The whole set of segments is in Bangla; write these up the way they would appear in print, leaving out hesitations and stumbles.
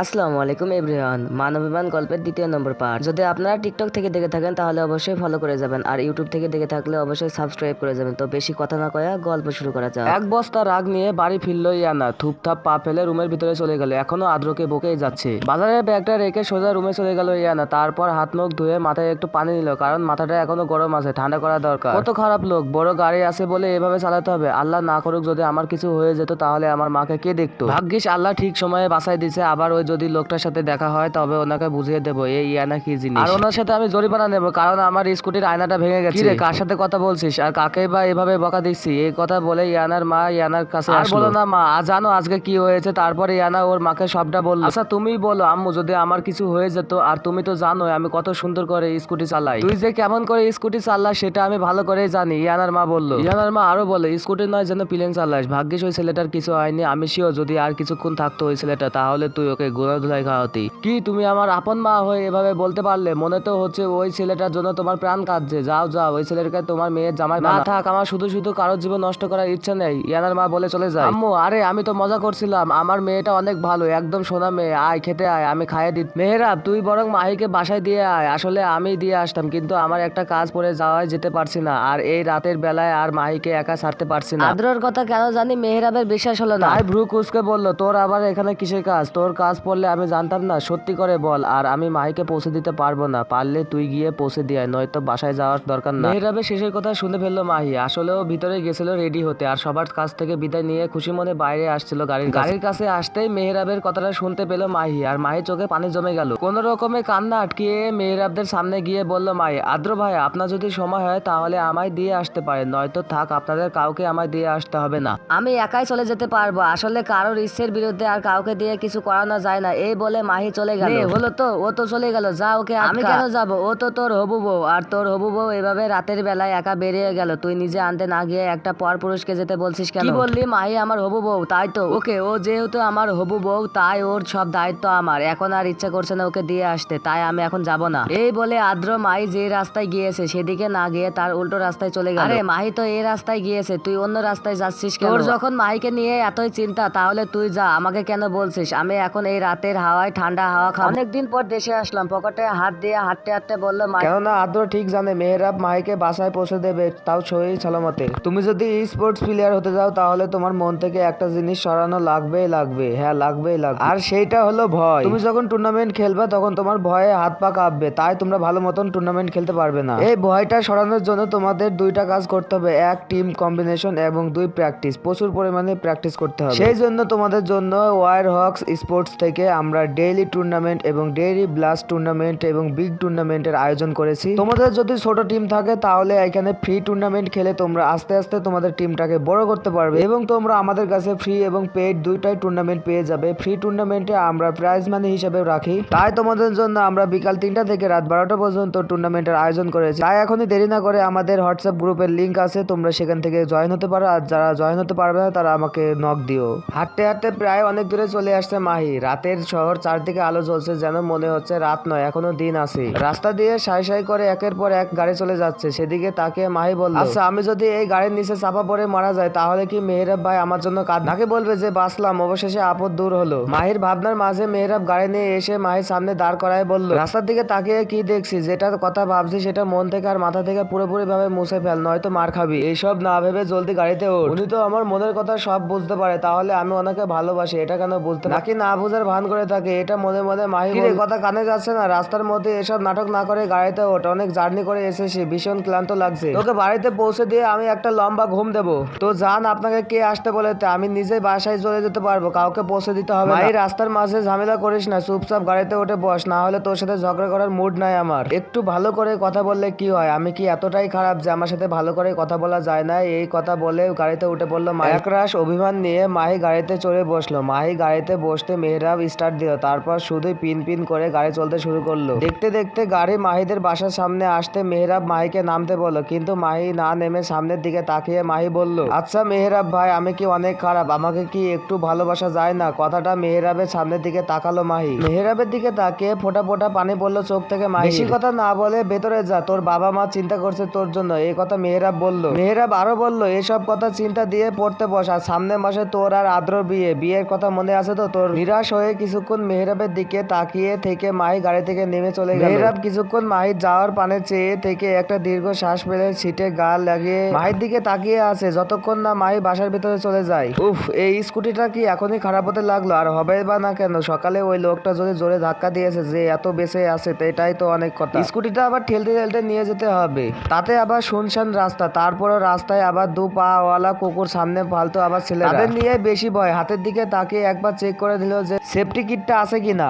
আসসালামু আলাইকুম এভরিওয়ান, মানবিমান গল্পের দ্বিতীয় নম্বর পার্ট। যদি আপনারা টিকটক থেকে দেখে থাকেন তাহলে অবশ্যই ফলো করে যাবেন, আর ইউটিউব থেকে দেখে থাকলে অবশ্যই সাবস্ক্রাইব করে যাবেন। তো বেশি কথা না কয়া গল্প শুরু করা যাক। এক বস্তা রাগ নিয়ে বাড়ি ফিরল ইয়ানা। থুপথাপ পা ফেলে রুমের ভিতরে চলে গেল। এখনো আদ্রকে বকেই যাচ্ছে। বাজারের ব্যাগটা রেখে সোজা রুমে চলে গেল ইয়ানা। তারপর হাত মুখ ধুয়ে মাথায় একটু পানি নিল, কারণ মাথাটা এখনো গরম আছে, ঠান্ডা করা দরকার। কত খারাপ লোক, বড় গাড়ি আছে বলে এভাবে চালাতে হবে। আল্লাহ না করুক যদি আমার কিছু হয়ে যেত তাহলে আমার মাকে কে দেখতো। ভাগ্যিস আল্লাহ ঠিক সময়ে বাঁচাই দিছে। আবার ওই যদি লোকটার সাথে দেখা হয় তবে ওনাকে বুঝিয়ে দেবো এই ইয়ানা কি জিনিস, আর ওনার সাথে আমি জরিমানা নেবো, কারণ আমার স্কুটির আয়নাটা ভেঙে গেছে। কিরে, কার সাথে কথা বলছিস আর কাকে বা এভাবে বকা দিচ্ছি? এই কথা বলে ইয়ানার মা ইয়ানার কাছে আর বলো না মা, জানো আজকে কি হয়েছে? তারপরে ইয়ানা ওর মাকে সবটা বললো। আচ্ছা তুমি বলো আম্মু, যদি আমার কিছু হয়ে যেত, আর তুমি তো জানোই আমি কত সুন্দর করে স্কুটি চালাই, তুই যে কেমন করে স্কুটি চালাস সেটা আমি ভালো করে জানি। ইয়ানার মা বললো। ইয়ানার মা আরো বলে, স্কুটি নয় যেন প্লেন চালাস। ভাগ্যিস ওই ছেলেটার কিছু হয়নি। আমি শিওর যদি আর কিছুক্ষণ থাকতো ওই ছেলেটা, তাহলে তুই ওকে গোলা ধুলাই খাওয়াতি। কি তুমি আমার আপন মা হয়ে এভাবে বলতে পারলে? মনে তো হচ্ছে ওই ছেলেটার জন্য তোমার প্রাণ কাঁদছে। যাও যাও, ওই ছেলেটাকে তোমার মেয়ের জামাই না থাক। আমার শুধু শুধু কারোর জীবন নষ্ট করার ইচ্ছা নেই। ইয়ানার মা বলে চলে যায়। আম্মু আরে আমি তো মজা করছিলাম, আমার মেয়েটা অনেক ভালো, একদম সোনা মেয়ে। আয় খেতে আয়, আমি খাইয়ে দিই। মেহেরাব তুই বরং মাহিকে বাসায় দিয়ে আয়। আসলে আমি দিয়ে আসতাম, কিন্তু আমার একটা কাজ পড়ে যাওয়ায় যেতে পারছি না, আর এই রাতের বেলায় আর মাহিকে একা ছাড়তে পারছি না। আদ্রর কথা কেন জানি মেহেরাবের বিশ্বাস হলো না। তাই ভ্রু কুচকে বলল, তোর আবার এখানে কিসের কাজ? তোর কাজ পড়লে আমি জানতাম না? সত্যি করে বল। আর আমি মাহিকে পৌঁছে দিতে পারবো না, পারলে তুই গিয়ে পৌঁছে দিয়ে আয়, নয়তো বাসায় যাওয়ার দরকার না। মেহেরাবের শেষের কথা শুনে ফেললো মাহি। আসলেও ভিতরে গেছিল রেডি হতে, আর সবার কাছ থেকে বিদায় নিয়ে খুশি মনে বাইরে আসছিল গাড়ির কাছে আসতেই মেহেরাবের কথাটা শুনতে পেল মাহি, আর মাহি চোখে পানি জমে গেল। কোন রকমে কান্না আটকিয়ে মেহেরাবদের সামনে গিয়ে বলল মাহি, আদ্র ভাই আপনার যদি সময় হয় তাহলে আমায় দিয়ে আসতে পারেন, নয়তো থাক, আপনাদের কাউকে আমায় দিয়ে আসতে হবে না। আমি একাই চলে যেতে পারবো। আসলে কারোর ইচ্ছের বিরুদ্ধে আর কাউকে দিয়ে কিছু করানো যায় না। এই বলে মাহি চলে গেল। হলো তো, ও তো চলে গেল, যা ওকে আমি কেন যাব? ও তো তোর হবু বউ, আর তোর হবু বউ এভাবে রাতের বেলায় একা বেরিয়ে গেল। তুই নিজে আনতে না গিয়ে একটা পর পুরুষকে যেতে বলছিস কেন? কি বললি? মাহি আমার হবু বউ, তাই তো? ওকে, ও যেহেতু আমার হবু বউ তাই ওর সব দায়িত্ব আমার। এখন আর ইচ্ছা করছে না ওকে দিয়ে আসতে, তাই আমি এখন যাব না। এই বলে আদ্র মাহি যে রাস্তায় গিয়েছে সেদিকে না গিয়ে তার উল্টো রাস্তায় চলে গেল। আরে মাহি তো এই রাস্তায় গিয়েছে, তুই অন্য রাস্তায় যাচ্ছিস কেন? তোর যখন মাহিকে নিয়ে এতই চিন্তা তাহলে তুই যা, আমাকে কেন বলছিস? আমি এখন এই রাতের হাওয়ায় ঠান্ডা হাওয়া খাবো। অনেকদিন পর দেশে আসলাম, পকেটে হাত দিয়ে হাঁটতে হাঁটতে বললো মাহি। কেননা আদ্র ঠিক জানে মেহেরাব মাহিকে বাসায় পৌঁছে দেবে, তাও সহি সালামতে। তুমি যদি স্পোর্টস প্লেয়ার হতে যাও তাহলে তোমার মন থেকে একটা জিনিস সরানো লাগবেই লাগবে। হ্যাঁ লাগবেই লাগবে, আর সেইটা হলো ভয়। তুমি যখন টুর্নামেন্ট খেলবে তখন তোমার ভয়ে হাত পা কাঁপবে, তাই তোমরা ভালো মতন টুর্নামেন্ট খেলতে পারবে না। এই ভয়টা সরানোর জন্য তোমাদের দুইটা কাজ করতে হবে, এক টিম কম্বিনেশন এবং দুই প্র্যাকটিস, প্রচুর পরিমাণে প্র্যাকটিস করতে হবে। সেই জন্য তোমাদের জন্য ওয়ার হক্স স্পোর্টস থেকে আমরা ডেইলি টুর্নামেন্ট এবং ডেইলি ব্লাস্ট টুর্নামেন্ট এবং বিগ টুর্নামেন্টের আয়োজন করেছি। তোমাদের যদি ছোট টিম থাকে তাহলে এখানে ফ্রি টুর্নামেন্ট খেলে তোমরা আস্তে আস্তে তোমাদের টিমটাকে বড় করতে পারবে, এবং তোমরা আমাদের কাছে ফ্রি এবং পেইড দুইটাই টুর্নামেন্ট পেয়ে যাবে। ফ্রি টুর্নামেন্টে আমরা প্রাইজ মানি হিসেবে রাখি, তাই তোমাদের জন্য আমরা বিকাল 3টা থেকে রাত 12টা পর্যন্ত টুর্নামেন্টের আয়োজন করেছি। তাই এখনই দেরি না করে আমাদের হোয়াটসঅ্যাপ গ্রুপের লিংক আছে, তোমরা সেখান থেকে জয়েন হতে পারো, আর যারা জয়েন হতে পারবে না তারা আমাকে নক দিও। হাঁটতে হাঁটতে প্রায় অনেক দূরে চলে আসছে মাহি। রাতের শহর, চারদিকে আলো জ্বলছে, যেন মনে হচ্ছে রাত নয়, এখনো দিন আছে। রাস্তা দিয়ে সাই সাই করে একের পর এক গাড়ি চলে যাচ্ছে। সেদিকে তাকিয়ে মাহি বলল, আচ্ছা আমি যদি এই গাড়ির নিচে চাপা পড়ে মারা যায় তাহলে কি মেহেরাব ভাই আমার জন্য নাকি বলবে যে বাঁচলাম? অবশেষে আপদ দূর হলো। মাহির ভাবনার মাঝে মেহেরাব গাড়ি নিয়ে এসে মাহির সামনে দাঁড় করায় বলল, রাস্তার দিকে তাকিয়ে কি দেখছি? যেটার কথা ভাবছি সেটা মন থেকে আর মাথা থেকে পুরোপুরি ভাবে মুছে ফেল, নয়তো মার খাবি। এইসব না ভেবে জলদি গাড়িতে ওঠ। উনি তো আমার মনের কথা সব বুঝতে পারে, তাহলে আমি ওনাকে ভালোবাসি এটা কেন বুঝতে নাকি না বুঝার ভান করে থাকে, এটা মনে মনে মাহি কথা কানে যাচ্ছে না? রাস্তার মধ্যে এসব নাটক না করে গাড়িতে ওঠ, অনেক জার্নি করে এসেছি, ভীষণ ক্লান্ত লাগছে। তোকে বাড়িতে পৌঁছে দিয়ে আমি একটা লম্বা ঘুম দেবো। তো জান, আপনাকে কে আসতে বলেছে? আমি নিজেই বাসায় চলে যেতে পারবো, কাউকে পৌঁছে দিতে হবে না। এই রাস্তার মাঝে ঝামেলা করিস না, চুপচাপ গাড়িতে উঠে বস, না হলে তোর সাথে ঝগড়া করার মুড নাই আমার। একটু ভালো করে কথা বললে কি হয়? আমি কি এতটাই খারাপ যে আমার সাথে ভালো করে কথা বলা যায় না? এই কথা বলে গাড়িতে উঠে পড়লো মাহি। একরাশ অভিমান নিয়ে মাহি গাড়িতে চড়ে বসলো। মাহি গাড়িতে বসতে মেহেরাব স্টার্ট দিল, তারপর শুধুই পিন পিন করে গাড়ি চলতে শুরু করলো। দেখতে দেখতে গাড়ি মাহিদের বাসার সামনে আসতে মেহেরাব মাহিকে নামতে বলল, কিন্তু মাহি না নেমে সামনের দিকে তাকিয়ে মাহি বলল, আচ্ছা মেহেরাব ভাই, আমি কি অনেক খারাপ? আমাকে কি একটু ভালোবাসা যায় না? কথাটা মেহেরাবের সামনের দিকে তাকালো মাহি। মেহেরাবের দিকে তাকিয়ে ফোঁটা ফোঁটা পানি পড়লো চোখ থেকে মাহি। বেশি কথা না বলে ভেতরে যা, তোর বাবা মা চিন্তা করছে তোর জন্য, এই কথা মেহেরাব বলল। মেহেরাব আরো বলল, এসব কথা চিন্তা দিয়ে পড়তে বস, আর সামনের মাসে তোর আর আদ্রর বিয়ের কথা মনে আছে তো তোর? নিরাশ হয়ে হয়ে কিছুক্ষণ মেহরাবের দিকে তাকিয়ে থেকে মাহি গাড়ি থেকে নেমে চলে গেল। মেহরাব কিছুক্ষণ মাহির যাওয়ার পানে চেয়ে থেকে একটা দীর্ঘ শ্বাস ফেলে সিটে গা লাগিয়ে মাহির দিকে তাকিয়ে আছে যতক্ষণ না মাহি বাসার ভিতরে চলে যায়। উফ, এই স্কুটিটা কি এখনই খারাপ হতে লাগলো, আর হবে বা না কেন? সকালে ওই লোকটা যদি জোরে ধাক্কা দিয়েছে যে এত বেঁচে আছে, তো এটাই তো অনেক কথা। স্কুটিটা আবার ঠেলতে ঠেলতে নিয়ে যেতে হবে, তাতে আবার শুনশান রাস্তা, তারপরও রাস্তায় আবার দু পাওয়ালা কুকুর, সামনে ফালতু আবার ছেলে, তাদের নিয়ে বেশি ভয়। হাতের দিকে তাকিয়ে একবার চেক করে দিল যে সেফটি কিটটা আছে কিনা।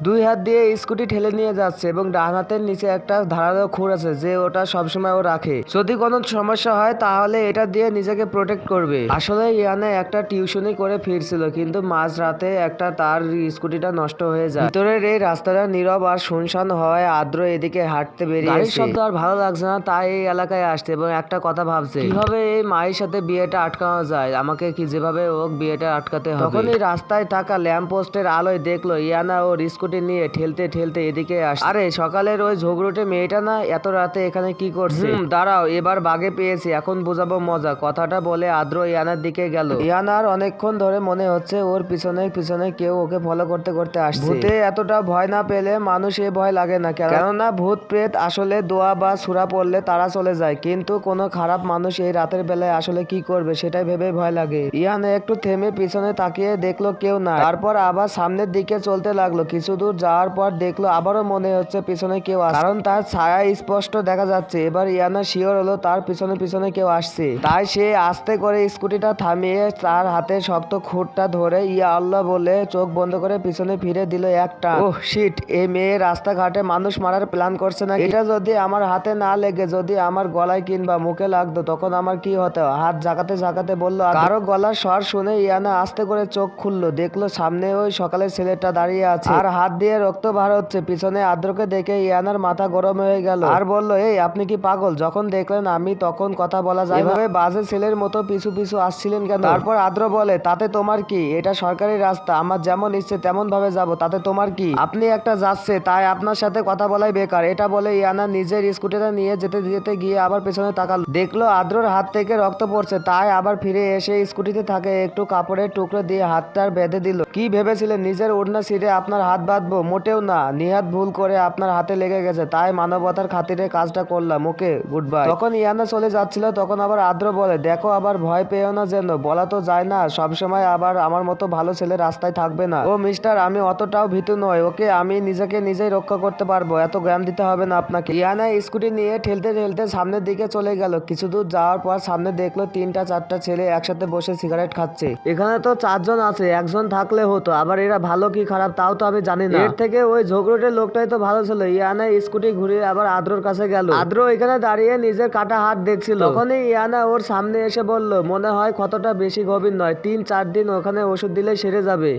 দুই হাত দিয়ে স্কুটি ঠেলে নিয়ে যাচ্ছে এবং ডান হাতের নিচে একটা ধারালো খুর আছে যে ওটা সবসময় ও রাখে, যদি কোনো সমস্যা হয় তাহলে এটা দিয়ে নিজেকে প্রোটেক্ট করবে। আসলে ইয়ানা একটা টিউশনি করে ফিরছিল, কিন্তু মাঝ রাতে একটা তার স্কুটিটা নষ্ট হয়ে যায়। ভিতরের এই রাস্তাটা নীরব আর শুনশান হওয়ায় আদ্র এদিকে হাঁটতে বেরিয়ে গাড়ির শব্দ আর ভালো লাগছে না, তাই এই এলাকায় আসছে এবং একটা কথা ভাবছে, কিভাবে এই মায়ের সাথে বিয়েটা আটকানো যায়, আমাকে কি যেভাবে ওক বিয়েটা আটকাতে হবে। তখনই রাস্তায় থাকা ল্যাম্প পোস্টের আলোয় দেখলো ইয়ানা ওর স্কুটি নিয়ে ঠেলতে ঠেলতে এদিকে আসছে। আরে সকালের ওই ঝগড়ুটে মেয়েটা না, এত রাতে এখানে কি করছে? দাঁড়াও, এবার বাগে পেয়েছি, এখন বোঝাবো মজা। কথাটা বলে আদ্র ইয়ানার দিকে গেল। ইয়ানার অনেকক্ষণ ধরে মনে হচ্ছে ওর পিছনে পিছনে কেউ ওকে ফলো করতে করতে আসছে। ভূতে এতটা ভয় না পেলে মানুষ এ ভয় লাগে না, কেননা ভূত প্রেত আসলে দোয়া বা সূরা পড়লে তারা চলে যায়, কিন্তু কোনো খারাপ মানুষ এই রাতের বেলায় আসলে কি করবে সেটাই ভেবে ভয় লাগে। ইয়ানা একটু থেমে পিছনে তাকিয়ে দেখলো কেউ না, তারপর আবার সামনের দিকে চলতে লাগলো। কিছু দূর যাওয়ার পর দেখলো আবারও মনে হচ্ছে পিছনে কেউ আসছে, কারণ তার ছায়া স্পষ্ট দেখা যাচ্ছে। এবার ইয়ানা শিওর হলো তার পিছনে পিছনে কেউ আসছে, তাই সে আস্তে করে স্কুটিটা থামিয়ে তার হাতে শক্ত খুঁটটা ধরে ইয়া আল্লাহ বলে চোখ বন্ধ করে পিছনে ফিরে দিল একটা। ওহ শিট, এই মেয়ে রাস্তাঘাটে মানুষ মারার প্ল্যান করছে না। এটা যদি আমার হাতে না লেগে যদি আমার গলায় কিংবা মুখে লাগতো তখন আমার কি হতো? হাত ঝাঁকাতে ঝাঁকাতে বললো। কারো গলার স্বর শুনে ইয়ানা আস্তে করে চোখ খুললো, দেখলো সামনে ওই সকালের ছেলেটা দাঁড়িয়ে আছে আর হাত দিয়ে রক্ত বার হচ্ছে। পিছনে আদ্রকে দেখে ইয়ানার মাথা গরম হয়ে গেল আর বলল, এই আপনি কি পাগল? যখন দেখলেন আমি তখন কথা বলা যায় না, এভাবে বাজে ছেলের মতো পিছু পিছু আসছিলেন কেন? তারপর আদ্র বলে, তাতে তোমার কি? এটা সরকারি রাস্তা, আমার যেমন ইচ্ছে তেমন ভাবে যাব, তাতে তোমার কি? আপনি একটা যাচ্ছে, তাই আপনার সাথে কথা বলাই বেকার। এটা বলে ইয়ানা নিজের স্কুটিটা নিয়ে যেতে যেতে গিয়ে আবার পেছনে তাকালো, দেখলো আদ্রর হাত থেকে রক্ত পড়ছে, তাই আবার ফিরে এসে স্কুটিতে থাকে একটু কাপড়ের টুকরো দিয়ে হাতটার বেঁধে দিল। কি ভেবেছিলেন নিজের ওড়না ছিঁড়ে আপনার হাত বাঁধবো? মোটেও না, নিহাত ভুল করে আপনার হাতে লেগে গেছে, তাই মানবতার খাতিরে কাজটা করলাম। ওকে, গুড বাই। তখন ইয়ানা চলে যাচ্ছিল, তখন আবার আদ্র বলে, দেখো আবার ভয় পেও না যেন, বলা তো যায় না সবসময় আবার আমার মতো ভালো ছেলে রাস্তায় থাকবে না। ও মিস্টার, আমি অতটাও ভীতু নয়, ওকে, আমি নিজেকে নিজেই রক্ষা করতে পারবো, এত জ্ঞান দিতে হবে না আপনাকে। ইয়ানা স্কুটি নিয়ে ঠেলতে ঠেলতে সামনের দিকে চলে গেল। কিছু দূর যাওয়ার পর সামনে দেখলো 3-4টা ছেলে একসাথে বসে সিগারেট খাচ্ছে। এখানে তো 4জন আছে, একজন থাকলে হতো, আবার এরা ভালো কি খারাপ তাও তো আমি জানি না। এর থেকে ওই ঝগড়ুটের লোকটাই তো ভালো ছিল। ইয়ানা স্কুটি ঘুরিয়ে আবার আদ্রর কাছে গেল। আদ্র এখানে দাঁড়িয়ে নিজের কাটা হাত দেখছিল। তখনই ইয়ানা ওর সামনে এসে বলল, মনে হয় ক্ষতটা বেশি গভীর নয়, 3-4 দিন ওখানে ওষুধ দিলে সেরে যাবে।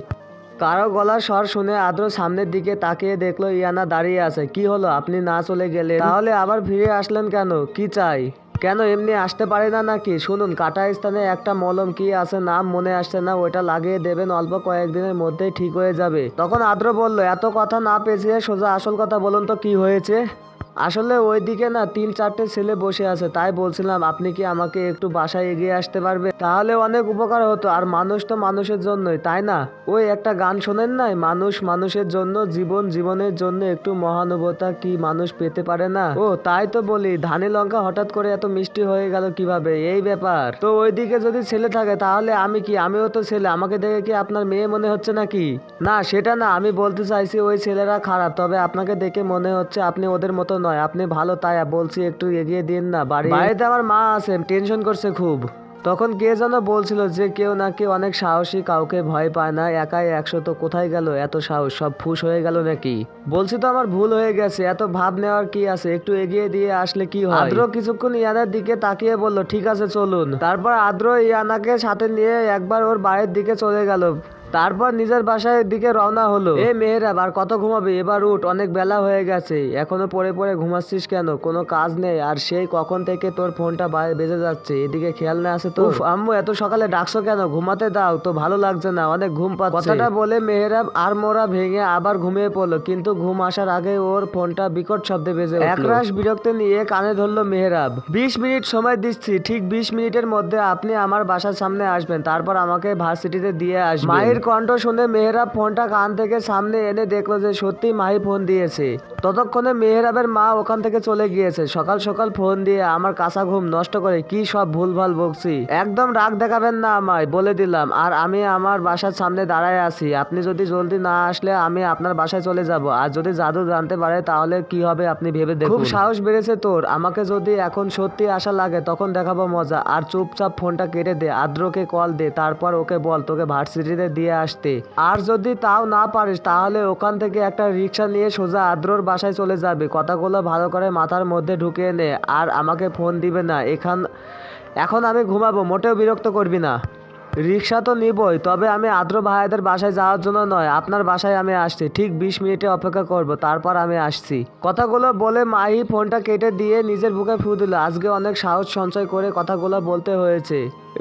কারো গলার স্বর শুনে আদ্র সামনের দিকে তাকিয়ে দেখলো ইয়ানা দাঁড়িয়ে আছে। কি হলো, আপনি না চলে গেলেন? তাহলে আবার ফিরে আসলেন কেন? কি চাই? কেন এমনি আসতে পারে না নাকি? শুনুন, কাটা স্থানে একটা মলম কি আছে নাম মনে আসছে না, ওইটা লাগিয়ে দেবেন, অল্প কয়েকদিনের মধ্যেই ঠিক হয়ে যাবে। তখন আদ্র বলল, এত কথা না পেঁচিয়ে সোজা আসল কথা বলুন তো, কি হয়েছে? আসলে ওইদিকে না 3-4টে ছেলে বসে আছে, তাই বলছিলাম আপনি কি আমাকে একটু বাসায় এগিয়ে আসতে পারবে? তাহলে অনেক উপকার হতো, আর মানুষ তো মানুষের জন্যই, তাই না? ওই একটা গান শোনেন নাই, মানুষ মানুষের জন্য, জীবন জীবনের জন্য, একটু মহানুভবতা কি মানুষ পেতে পারে না? ও তাই তো বলি, ধানি লঙ্কা হঠাৎ করে এত মিষ্টি হয়ে গেল কিভাবে? এই ব্যাপার। তো ওইদিকে যদি ছেলে থাকে তাহলে আমি কি? আমিও তো ছেলে, আমাকে দেখে কি আপনার মেয়ে মনে হচ্ছে নাকি? না সেটা না, আমি বলতে চাইছি ওই ছেলেরা খারাপ, তবে আপনাকে দেখে মনে হচ্ছে আপনি ওদের মতো নয়, আপনি ভালো, তাই বলছি একটু এগিয়ে দিন না। বাড়িতে আমার মা আছে, টেনশন করছে খুব। তখন কে যেন বলছিল যে কেউ নাকি অনেক সাহসী, কাউকে ভয় পায় না, একাই 100, তো কোথায় গেল এত সাহস? সব ফুস হয়ে গেল নাকি? বলছি তো আমার ভুল হয়ে গেছে, এত ভাব নেওয়ার কি আছে, একটু এগিয়ে দিয়ে আসলে কি হয়? আদ্র কিছুক্ষণ ইয়ানার দিকে তাকিয়ে বলল, ঠিক আছে চলুন। তারপর আদ্র ইয়ানাকে সাথে নিয়ে একবার ওর বাড়ির দিকে চলে গেল, তারপর নিজের বাসায় দিকে রওনা হলো। এ মেয়েরা আর কত ঘুমাবে, এবার উঠ, অনেক বেলা হয়ে গেছে, এখনো পড়ে পড়ে ঘুমাচ্ছিস কেন? কোনো কাজ নেই? আর সেই কখন থেকে তোর ফোনটা বেজে যাচ্ছে, এদিকে খেয়াল না আছে তো? আম্মু এত সকালে ডাকছো কেন? ঘুমাতে দাও তো, ভালো লাগছে না, অনেক ঘুম পাচ্ছে। কথাটা বলে মেহেরাব আর মোরা ভেঙে আবার ঘুমিয়ে পড়লো, কিন্তু ঘুম আসার আগে ওর ফোনটা বিকট শব্দে বেজে উঠলো। একরাশ বিরক্ত নিয়ে কানে ধরলো মেহেরাব, 20 মিনিট সময় দিচ্ছি, ঠিক 20 মিনিটের মধ্যে আপনি আমার বাসার সামনে আসবেন, তারপর আমাকে ভার্সিটিতে দিয়ে আসবেন। মায়ের মাহির কণ্ঠ শুনে মেহরাব ফোনটা কান থেকে সামনে এনে দেখলো যে সত্যি মাহি ফোন দিয়েছে। ততক্ষণে মেহরাবের মা ওখান থেকে চলে গিয়েছে। সকাল সকাল ফোন দিয়ে আমার কাঁচা ঘুম নষ্ট করে কি সব ভুলভাল বকছি। একদম রাগ দেখাবেন না আমায়, বলে দিলাম। আর আমি আমার বাসার সামনে দাঁড়ায় আছি, আপনি যদি জলদি না আসলে আমি আপনার বাসায় চলে যাব। আর যদি জাদু জানতে পারে তাহলে কি হবে আপনি ভেবে দেখুন। খুব সাহস বেড়েছে তোর। আমাকে যদি এখন সত্যি আশা লাগে তখন দেখাবো মজা। আর চুপচাপ ফোনটা কেটে দে, আদ্রকে কল দে, তারপর ওকে বল তোকে ভার্সিটিতে দিয়ে আসতে। আর যদি তাও না পারিস তাহলে ওখান থেকে একটা রিক্সা নিয়ে সোজা আদ্রর বাসায় চলে যাবে। কথাগুলো ভালো করে মাথার মধ্যে ঢুকিয়ে নে। আর আমাকে ফোন দিবে না। এখন আমি ঘুমাবো, মোটেও বিরক্ত করবি না। রিক্সা তো নিবই, তবে আমি আদ্র ভাইয়াদের বাসায় যাওয়ার জন্য নয়, আপনার বাসায় আমি আসছি। ঠিক 20 মিনিটে অপেক্ষা করব, তারপর আমি আসছি। কথাগুলো বলে মাহি ফোনটা কেটে দিয়ে নিজের বুকে ফু দিল। আজকে অনেক সাহস সঞ্চয় করে কথাগুলো বলতে হয়েছে।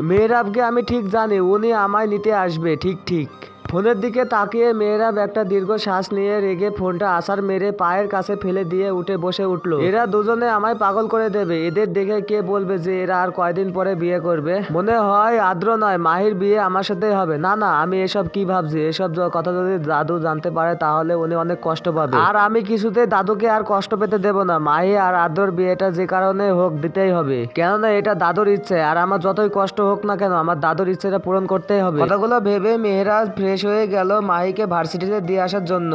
মেহরাবকে আমি ঠিক জানি উনি আমায় নিতে আসবে। ঠিক ফোনের দিকে তাকিয়ে মেহরাব একটা দীর্ঘ শ্বাস নিয়ে রেগে ফোনটা আছাড় মেরে পায়ের কাছে ফেলে দিয়ে উঠে বসে উঠলো। এরা দুজনে আমায় পাগল করে দেবে। এদের দেখে কে বলবে যে এরা আর কয়দিন পরে বিয়ে করবে। মনে হয় আদ্র নয় মাহির বিয়ে আমার সাথেই হবে। না আমি এসব কি ভাবছি। এসব কথা যদি দাদু জানতে পারে তাহলে উনি অনেক কষ্ট পাবে। আর আমি কিছুতে দাদুকে আর কষ্ট পেতে দেব না। মাহি আর আদ্রর বিয়েটা যে কারণে হোক দিতেই হবে, কেননা এটা দাদুর ইচ্ছে। আর আমার যতই কষ্ট হোক না কেন আমার দাদুর ইচ্ছেটা পূরণ করতেই হবে। কথাগুলো ভেবে মেহরাজ ফ্রেশ হয়ে গেল মাহিকে ভার্সিটিতে দিয়ে আসার জন্য।